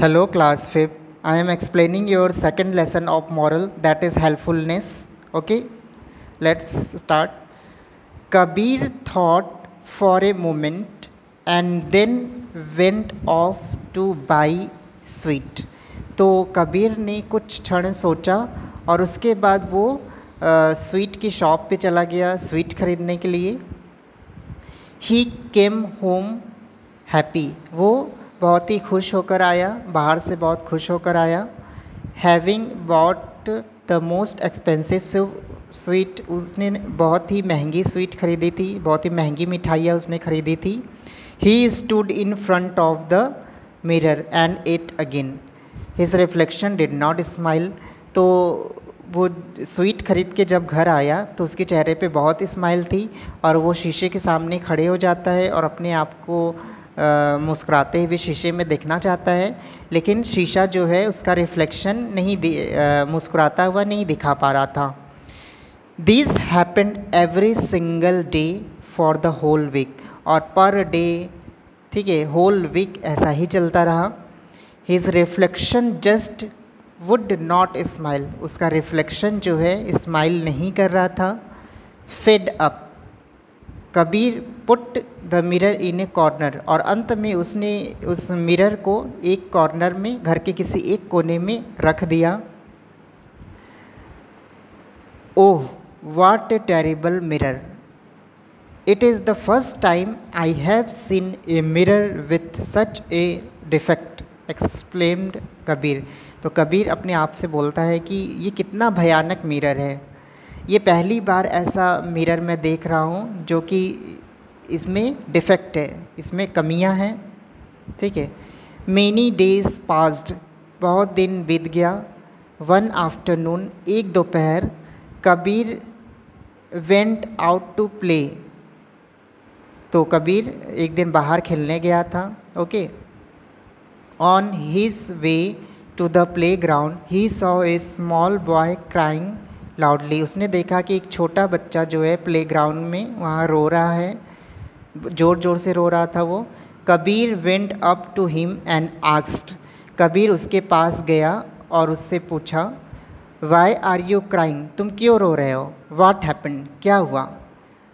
Hello class 5th. I am explaining your second lesson of moral, that is helpfulness. Okay, let's start. Kabir thought for a moment and then went off to buy sweet. तो कबीर ने कुछ क्षण सोचा और उसके बाद वो sweet की शॉप पे चला गया स्वीट खरीदने के लिए. ही केम होम हैप्पी, वो बहुत ही खुश होकर आया, बाहर से बहुत खुश होकर आया. Having bought the most expensive sweet, उसने बहुत ही महंगी स्वीट खरीदी थी, बहुत ही महंगी मिठाइयाँ उसने खरीदी थी. He stood in front of the mirror and ate again. His reflection did not smile. तो वो स्वीट खरीद के जब घर आया तो उसके चेहरे पे बहुत स्माइल थी और वो शीशे के सामने खड़े हो जाता है और अपने आप को मुस्कुराते हुए शीशे में देखना चाहता है, लेकिन शीशा जो है उसका रिफ्लेक्शन नहीं मुस्कुराता हुआ नहीं दिखा पा रहा था. This happened every single day for the whole week, और पर डे, ठीक है, होल वीक ऐसा ही चलता रहा. His reflection just would not smile, उसका रिफ्लेक्शन जो है स्माइल नहीं कर रहा था. Fed up, Kabir put the mirror in A corner, और अंत में उसने उस मिरर को एक कॉर्नर में, घर के किसी एक कोने में रख दिया. Oh what A terrible mirror, it is the first time I have seen a mirror with such A defect, explained Kabir. तो कबीर अपने आप से बोलता है कि ये कितना भयानक मिरर है, ये पहली बार ऐसा मिरर मैं देख रहा हूँ जो कि इसमें डिफेक्ट है, इसमें कमियां हैं. ठीक है. मैनी डेज पास्ड, बहुत दिन बीत गया. वन आफ्टरनून, एक दोपहर. Kabir went out to play, तो कबीर एक दिन बाहर खेलने गया था. Okay. On his way to the playground he saw a small boy crying loudly, उसने देखा कि एक छोटा बच्चा जो है प्ले ग्राउंड में वहाँ रो रहा है, ज़ोर ज़ोर से रो रहा था वो. Kabir went up to him and asked, Kabir उसके पास गया और उससे पूछा, वाई आर यू क्राइंग, तुम क्यों रो रहे हो. व्हाट हैपेंड, क्या हुआ.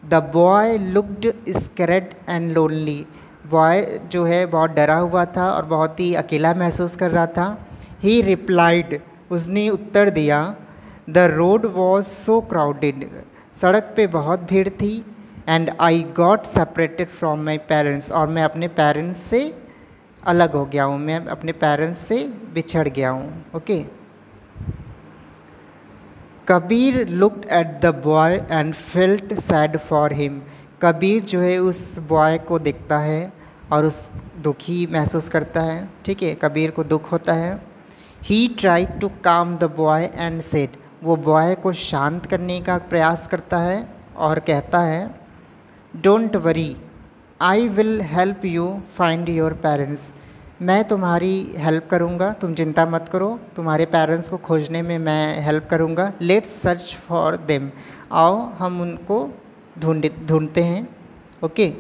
The boy looked scared and lonely, boy जो है बहुत डरा हुआ था और बहुत ही अकेला महसूस कर रहा था. ही रिप्लाइड, उसने उत्तर दिया, the road was so crowded, सड़क पे बहुत भीड़ थी. And I got separated from my parents, और मैं अपने पेरेंट्स से अलग हो गया हूँ, मैं अपने पेरेंट्स से बिछड़ गया हूँ. Okay. Kabir looked at the boy and felt sad for him, Kabir जो है उस बॉय को देखता है और उस दुखी महसूस करता है. ठीक है, कबीर को दुख होता है. ही ट्राइड टू काम द बॉय एंड सेड, वो बॉय को शांत करने का प्रयास करता है और कहता है, don't worry, I will help you find your parents, मैं तुम्हारी हेल्प करूँगा, तुम चिंता मत करो, तुम्हारे पेरेंट्स को खोजने में मैं हेल्प करूँगा. लेट्स सर्च फॉर देम, आओ हम उनको ढूंढते हैं. ओके.